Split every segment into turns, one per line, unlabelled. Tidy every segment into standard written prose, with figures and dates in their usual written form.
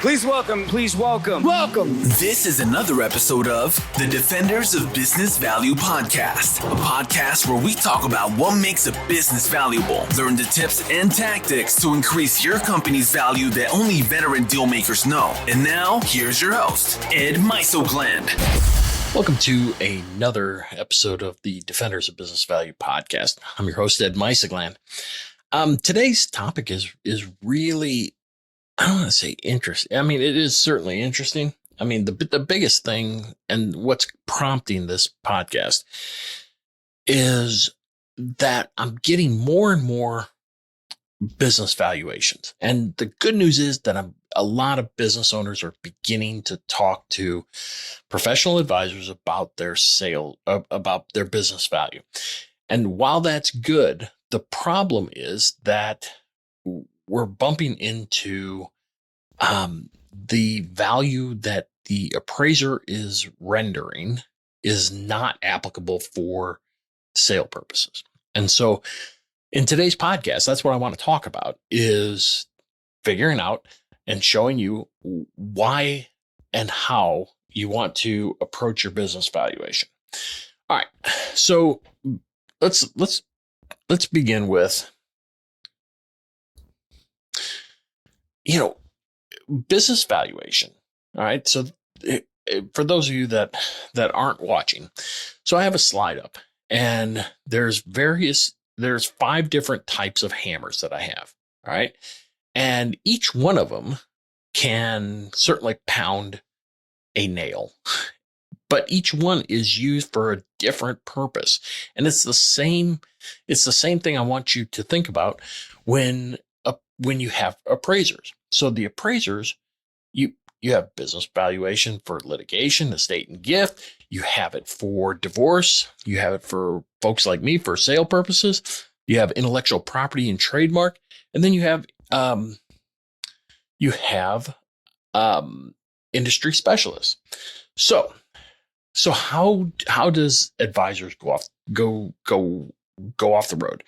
Welcome.
This is another episode of the Defenders of Business Value podcast, a podcast where we talk about what makes a business valuable, learn the tips and tactics to increase your company's value that only veteran deal makers know. And now, here's your host, Ed Meisogland.
Welcome to another episode of the Defenders of Business Value podcast. I'm your host, Ed Meisogland. Today's topic is really, I don't want to say interesting. I mean, it is certainly interesting. I mean, the biggest thing and what's prompting this podcast is that I'm getting more and more business valuations. And the good news is that a lot of business owners are beginning to talk to professional advisors about their about their business value. And while that's good, the problem is that we're bumping into the value that the appraiser is rendering is not applicable for sale purposes. And so in today's podcast, that's what I want to talk about, is figuring out and showing you why and how you want to approach your business valuation. All right. So let's begin with, business valuation. All right. So for those of you that aren't watching, so I have a slide up and there's 5 different types of hammers that I have. All right. And each one of them can certainly pound a nail, but each one is used for a different purpose. And it's the same thing I want you to think about when you have appraisers. So the appraisers, you have business valuation for litigation, estate and gift. You have it for divorce. You have it for folks like me for sale purposes. You have intellectual property and trademark. And then you have industry specialists. So how does advisors go off the road?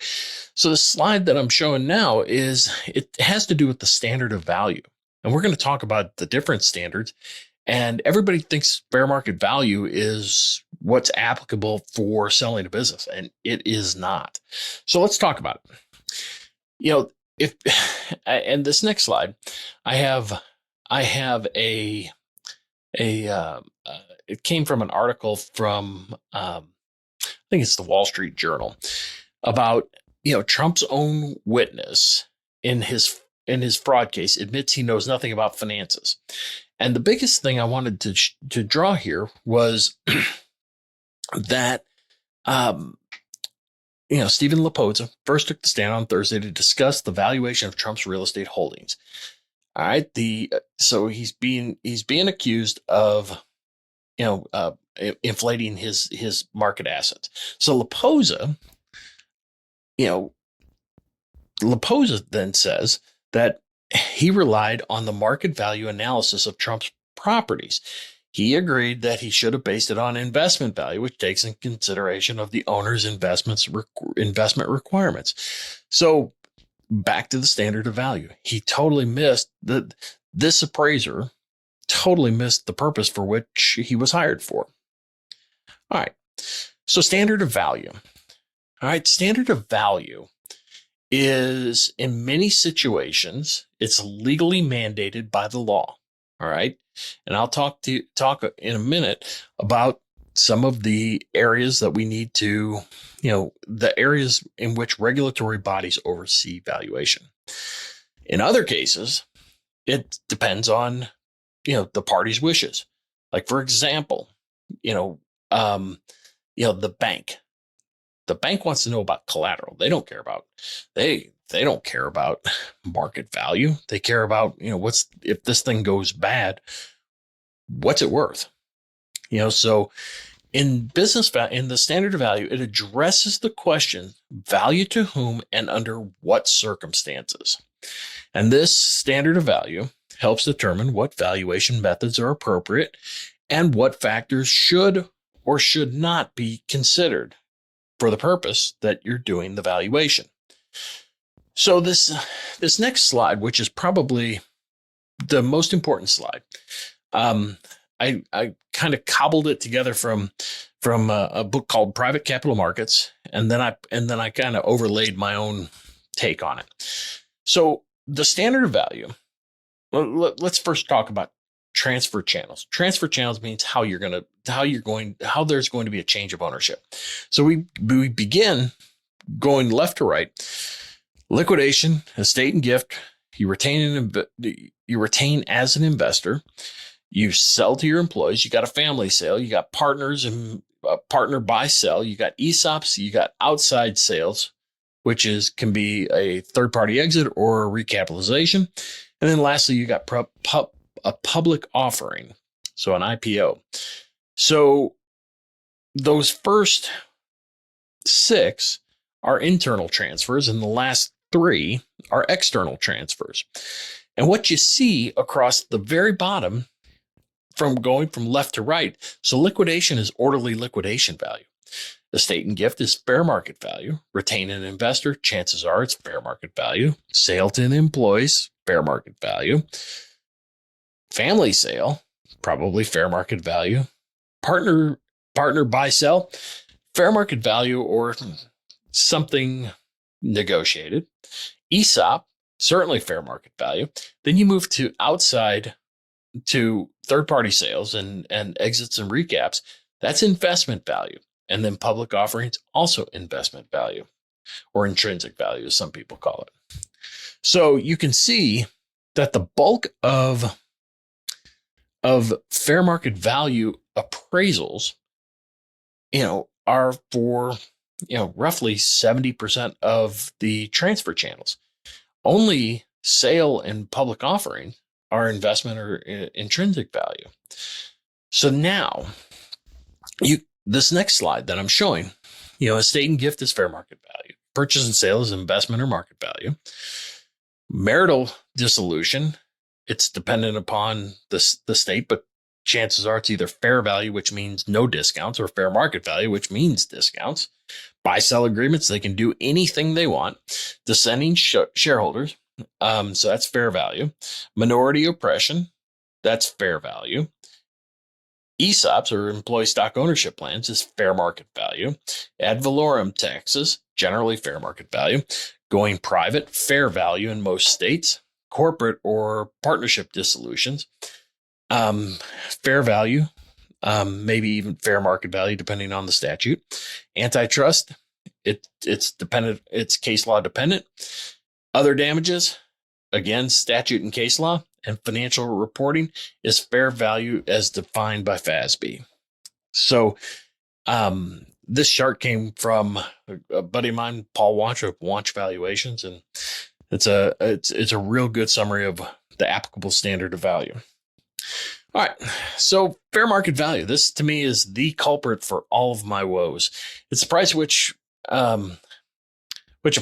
So the slide that I'm showing now it has to do with the standard of value. And we're going to talk about the different standards. And everybody thinks fair market value is what's applicable for selling a business, and it is not. So let's talk about it. And this next slide, I have it came from an article from, I think it's the Wall Street Journal, about, Trump's own witness in his fraud case admits he knows nothing about finances. And the biggest thing I wanted to draw here was that, Stephen Laposa first took the stand on Thursday to discuss the valuation of Trump's real estate holdings. All right. So he's being accused of, inflating his market assets. So Laposa then says that he relied on the market value analysis of Trump's properties. He agreed that he should have based it on investment value, which takes in consideration of the owner's investment requirements. So back to the standard of value. He totally missed this appraiser totally missed the purpose for which he was hired for. All right. So standard of value. All right. Standard of value is, in many situations, it's legally mandated by the law. All right. And I'll talk in a minute about some of the areas that we need to, the areas in which regulatory bodies oversee valuation. In other cases, it depends on, the party's wishes. Like, for example, the bank. The bank wants to know about collateral. They don't care about market value. They care about, if this thing goes bad, what's it worth? So in in the standard of value, it addresses the question, value to whom and under what circumstances. And this standard of value helps determine what valuation methods are appropriate and what factors should or should not be considered for the purpose that you're doing the valuation. So this next slide, which is probably the most important slide. I kind of cobbled it together from a book called Private Capital Markets, and then I kind of overlaid my own take on it. So the standard of value. Let's first talk about transfer channels. Transfer channels means how there's going to be a change of ownership. So we begin going left to right. Liquidation, estate and gift. You retain as an investor. You sell to your employees. You got a family sale. You got partners and partner buy sell. You got ESOPs. You got outside sales, which can be a third party exit or a recapitalization. And then lastly, you got a public offering, so an IPO. So those first 6 are internal transfers, and the last 3 are external transfers. And what you see across the very bottom, from going from left to right, so liquidation is orderly liquidation value. Estate and gift is fair market value. Retain an investor, chances are it's fair market value. Sale to an employees, fair market value. Family sale, probably fair market value. Partner buy sell, fair market value or something negotiated. ESOP, certainly fair market value. Then you move to outside to third party sales and exits and recaps. That's investment value. And then public offerings, also investment value, or intrinsic value, as some people call it. So you can see that the bulk of fair market value appraisals, are for, roughly 70% of the transfer channels. Only sale and public offering are investment or intrinsic value. So now this next slide that I'm showing, estate and gift is fair market value. Purchase and sale is investment or market value. Marital dissolution, it's dependent upon the state, but chances are it's either fair value, which means no discounts, or fair market value, which means discounts. Buy-sell agreements, they can do anything they want. Dissenting shareholders, so that's fair value. Minority oppression, that's fair value. ESOPs, or employee stock ownership plans, is fair market value. Ad valorem taxes, generally fair market value. Going private, fair value in most states. Corporate or partnership dissolutions, fair value, maybe even fair market value, depending on the statute. Antitrust, it's case law dependent. Other damages, again, statute and case law. And financial reporting is fair value as defined by FASB. So this chart came from a buddy of mine, Paul Wanch of Wanch Valuations, and it's a real good summary of the applicable standard of value. All right, so fair market value. This to me is the culprit for all of my woes. It's the price which a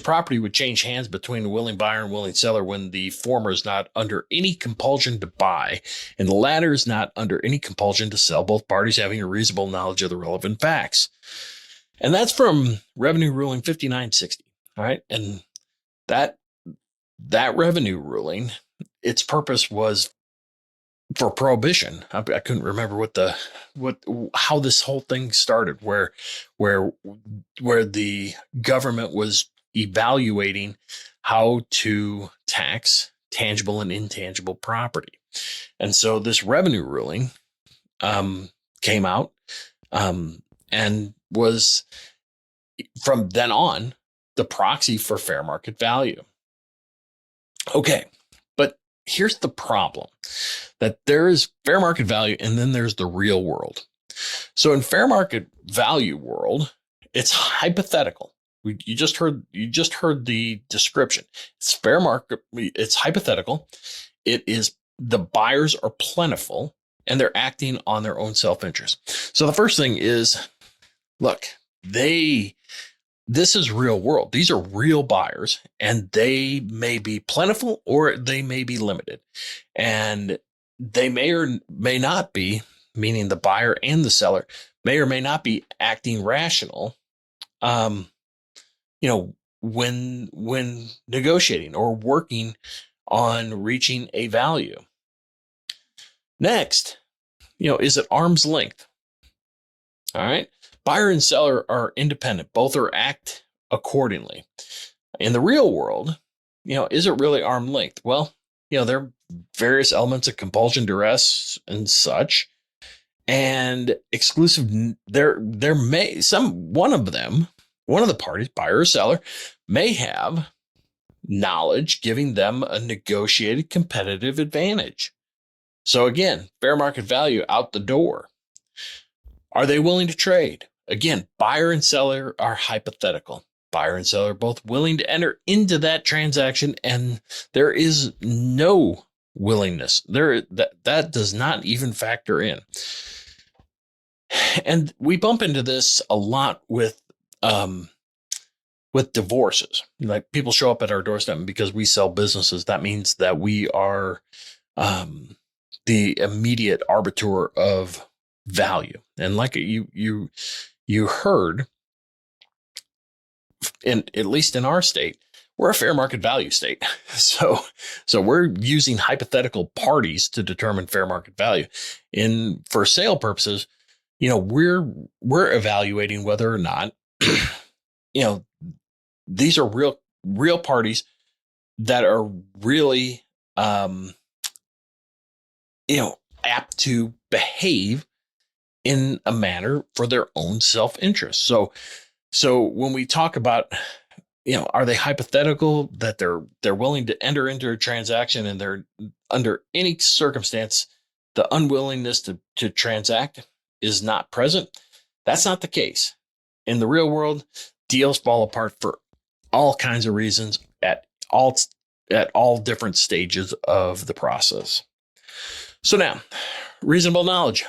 property would change hands between a willing buyer and willing seller when the former is not under any compulsion to buy and the latter is not under any compulsion to sell, both parties having a reasonable knowledge of the relevant facts. And that's from Revenue Ruling 5960. All right. And that revenue ruling, its purpose was for prohibition. I couldn't remember how this whole thing started, where the government was evaluating how to tax tangible and intangible property. And so this revenue ruling came out and was from then on the proxy for fair market value. Okay, but here's the problem, that there is fair market value and then there's the real world. So in fair market value world, it's hypothetical. You just heard the description. It's fair market. It's hypothetical. It is, the buyers are plentiful and they're acting on their own self-interest. So the first thing is, look, this is real world. These are real buyers and they may be plentiful or they may be limited, and they may or may not be, meaning the buyer and the seller may or may not be acting rational, when negotiating or working on reaching a value. Next, is it arm's length? All right. Buyer and seller are independent. Both are act accordingly. In the real world, is it really arm's length? Well, there are various elements of compulsion, duress, and such. And exclusive, there may one of the parties, buyer or seller, may have knowledge giving them a negotiated competitive advantage. So again, fair market value out the door. Are they willing to trade? Again, buyer and seller are hypothetical. Buyer and seller are both willing to enter into that transaction, and there is no willingness there that does not even factor in. And we bump into this a lot with divorces. Like, people show up at our doorstep, and because we sell businesses, that means that we are the immediate arbiter of value. And like you heard, at least in our state, we're a fair market value state. So we're using hypothetical parties to determine fair market value. For sale purposes, we're evaluating whether or not, these are real parties that are really, apt to behave in a manner for their own self-interest. So when we talk about, are they hypothetical that they're willing to enter into a transaction, and they're under any circumstance, the unwillingness to transact is not present? That's not the case. In the real world, deals fall apart for all kinds of reasons at all different stages of the process. So now, reasonable knowledge.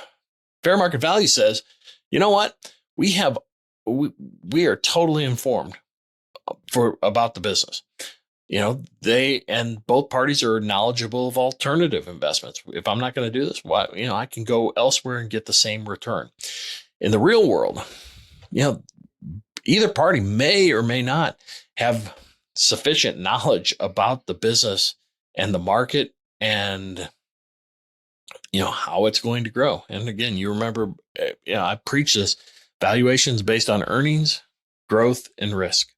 Fair market value says, you know what? We are totally informed about the business. Both parties are knowledgeable of alternative investments. If I'm not going to do this, I can go elsewhere and get the same return. In the real world, either party may or may not have sufficient knowledge about the business and the market, and how it's going to grow. And again, you remember, I preach this: valuations based on earnings, growth, and risk.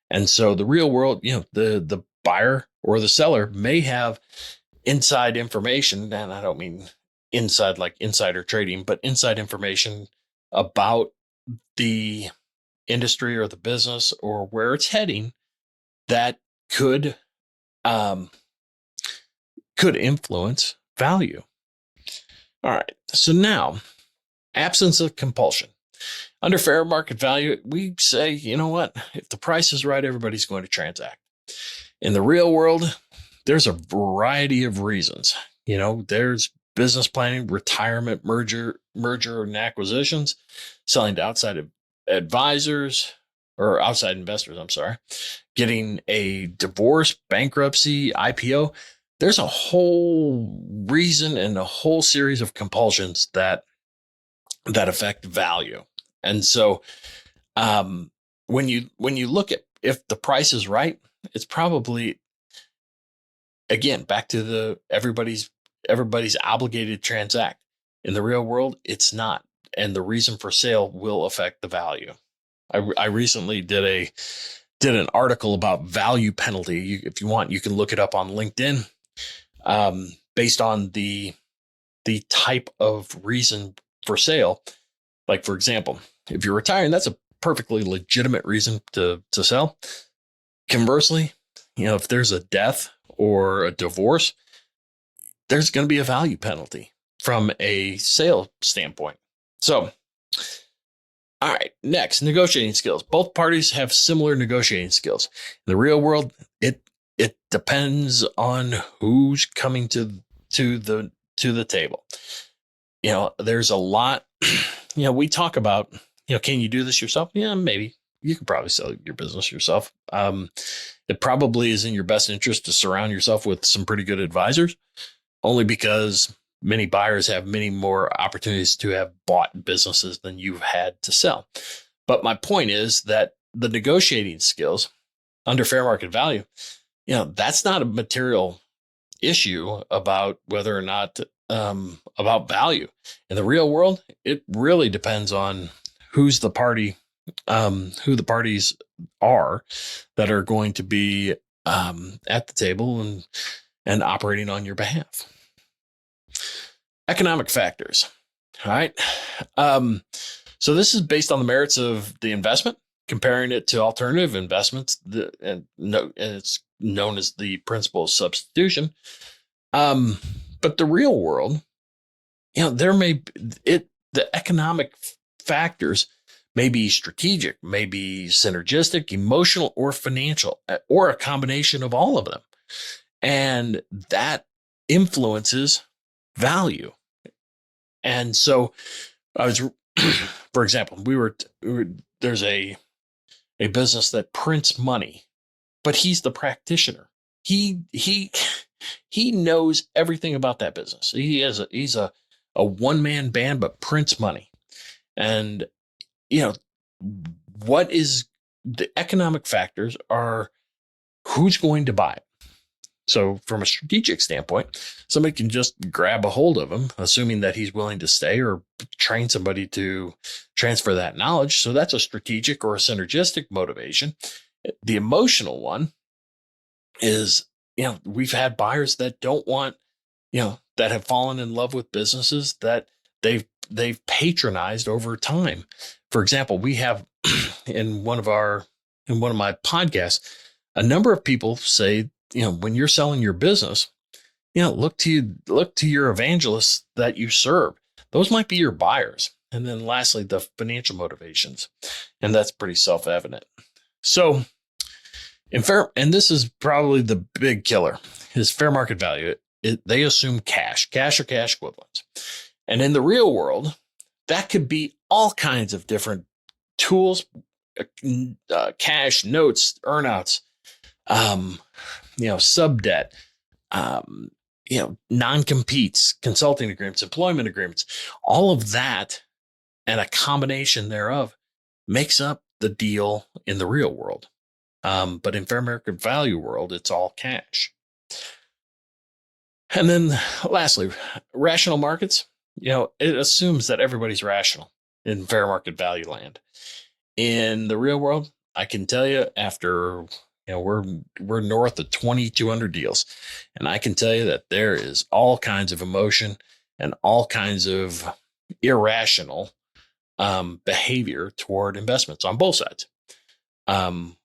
And so the real world, the buyer or the seller may have inside information, and I don't mean inside like insider trading, but inside information about the industry or the business or where it's heading that could influence value. All right. So now, absence of compulsion. Under fair market value, we say, if the price is right, everybody's going to transact. In the real world, there's a variety of reasons. There's business planning, retirement, merger and acquisitions, selling to outside advisors or outside investors, getting a divorce, bankruptcy, IPO. There's a whole reason and a whole series of compulsions that affect value. And so when you look at if the price is right, it's probably, again, back to the everybody's obligated to transact. In the real world, it's not. And the reason for sale will affect the value. I recently did an article about value penalty. If you want, you can look it up on LinkedIn, based on the type of reason for sale. Like, for example, if you're retiring, that's a perfectly legitimate reason to sell. Conversely, if there's a death or a divorce, there's going to be a value penalty from a sale standpoint. So, all right, next, negotiating skills. Both parties have similar negotiating skills. In the real world, it depends on who's coming to the table. There's a lot. We talk about, can you do this yourself? Yeah, maybe. You could probably sell your business yourself. It probably is in your best interest to surround yourself with some pretty good advisors, only because many buyers have many more opportunities to have bought businesses than you've had to sell. But my point is that the negotiating skills under fair market value, that's not a material issue about whether or not about value. In the real world, it really depends on who the parties are that are going to be at the table and operating on your behalf. Economic factors. All right. So this is based on the merits of the investment, comparing it to alternative investments, and it's known as the principle of substitution. But the real world, the economic factors may be strategic, may be synergistic, emotional, or financial, or a combination of all of them. And that influences value. And so for example, there's a business that prints money, but he's the practitioner. He knows everything about that business. He's a one-man band, but prints money. And, what is the economic factors are who's going to buy it. So from a strategic standpoint, somebody can just grab a hold of him, assuming that he's willing to stay, or train somebody to transfer that knowledge. So that's a strategic or a synergistic motivation. The emotional one is, we've had buyers that don't want, that have fallen in love with businesses that they've patronized over time. For example, we have in one of my podcasts, a number of people say, when you're selling your business, look to your evangelists that you serve. Those might be your buyers. And then lastly, the financial motivations. And that's pretty self-evident. So and this is probably the big killer, is fair market value. They assume cash or cash equivalents. And in the real world, that could be all kinds of different tools, cash, notes, earnouts, sub debt, non-competes, consulting agreements, employment agreements, all of that and a combination thereof makes up the deal in the real world. But in fair market value world, it's all cash. And then lastly, rational markets, it assumes that everybody's rational in fair market value land. In the real world, I can tell you after we're north of 2,200 deals. And I can tell you that there is all kinds of emotion and all kinds of irrational behavior toward investments on both sides.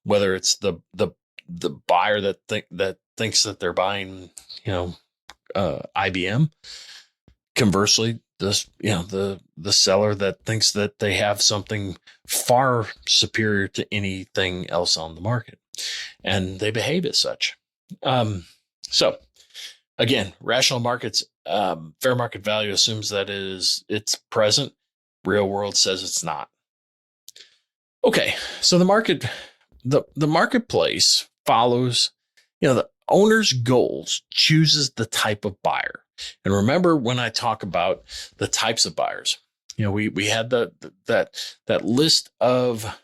Whether it's the buyer that thinks that they're buying, IBM. Conversely, the seller that thinks that they have something far superior to anything else on the market. And they behave as such. So again, rational markets, fair market value assumes that it's present. Real world says it's not. Okay. So the marketplace follows, the owner's goals chooses the type of buyer. And remember when I talk about the types of buyers, we had that list of,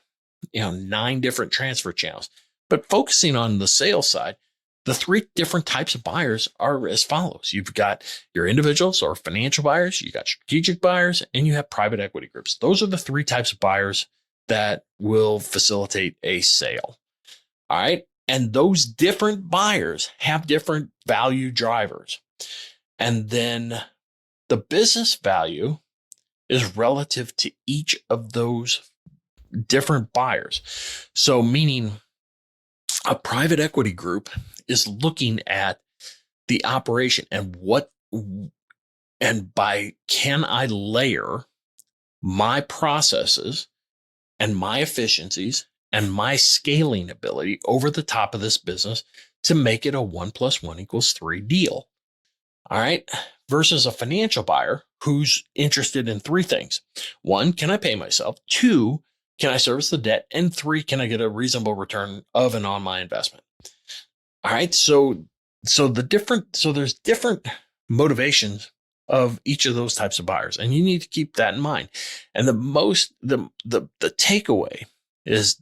9 different transfer channels. But focusing on the sales side, the 3 different types of buyers are as follows. You've got your individuals or financial buyers, you got strategic buyers, and you have private equity groups. Those are the 3 types of buyers that will facilitate a sale. All right. And those different buyers have different value drivers. And then the business value is relative to each of those different buyers. So meaning a private equity group is looking at the operation and can I layer my processes and my efficiencies and my scaling ability over the top of this business to make it a 1 + 1 = 3 deal. All right. Versus a financial buyer who's interested in 3 things. 1, can I pay myself? 2, can I service the debt? And 3, can I get a reasonable return of and on my investment? All right. So there's different motivations of each of those types of buyers. And you need to keep that in mind. And the takeaway is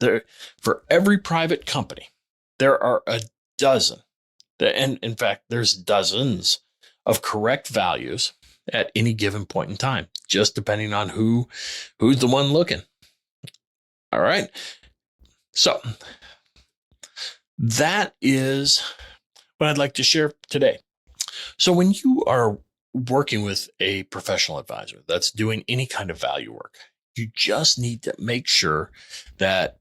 for every private company, there are a dozen And in fact, there's dozens of correct values at any given point in time, just depending on who's the one looking. All right. So that is what I'd like to share today. So when you are working with a professional advisor that's doing any kind of value work, you just need to make sure that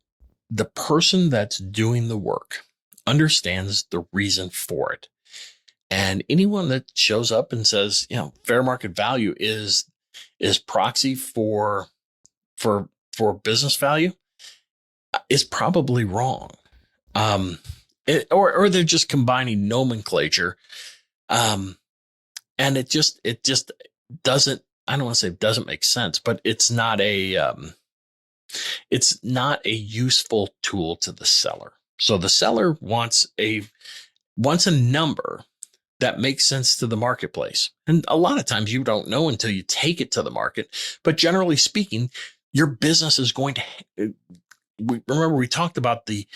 the person that's doing the work understands the reason for it. And anyone that shows up and says, fair market value is proxy for business value is probably wrong. Or they're just combining nomenclature. And it just doesn't, I don't want to say it doesn't make sense, but it's not a useful tool to the seller. So the seller wants a number that makes sense to the marketplace. And a lot of times you don't know until you take it to the market. But generally speaking, your business is going to, remember we talked about the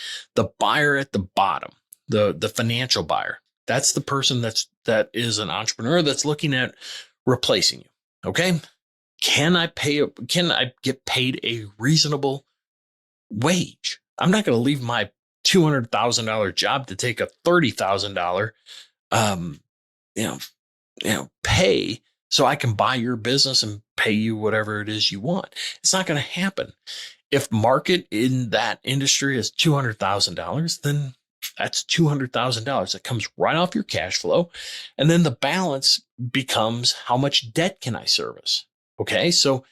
buyer at the bottom, the financial buyer. That's the person that is an entrepreneur that's looking at replacing you. Okay. Can I get paid a reasonable wage? I'm not going to leave my $200,000 job to take a $30,000 pay so I can buy your business and pay you whatever it is you want. It's not going to happen. If market in that industry is $200,000, then that's $200,000 that comes right off your cash flow. And then the balance becomes how much debt can I service? Okay. So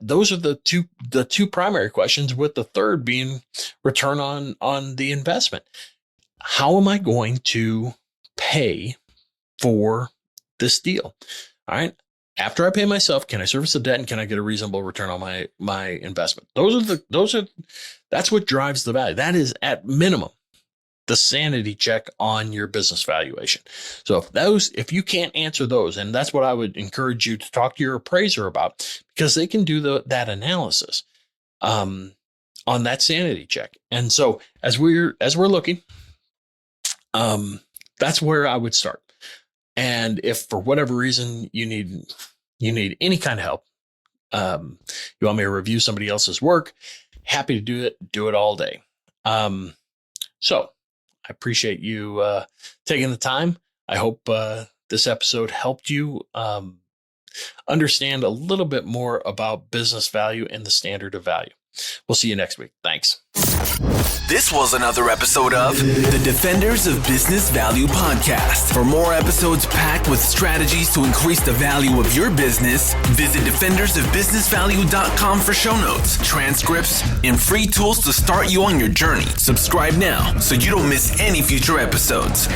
those are the two primary questions, with the third being return on the investment. How am I going to pay for this deal? All right. After I pay myself, can I service the debt and can I get a reasonable return on my investment? That's what drives the value. That is at minimum the sanity check on your business valuation. So if you can't answer those, and that's what I would encourage you to talk to your appraiser about, because they can do that analysis on that sanity check. And so as we're looking, that's where I would start. And if for whatever reason you need any kind of help, you want me to review somebody else's work, happy to do it all day. So I appreciate you taking the time. I hope this episode helped you understand a little bit more about business value and the standard of value. We'll see you next week. Thanks.
This was another episode of the Defenders of Business Value podcast. For more episodes packed with strategies to increase the value of your business, visit defendersofbusinessvalue.com for show notes, transcripts, and free tools to start you on your journey. Subscribe now so you don't miss any future episodes.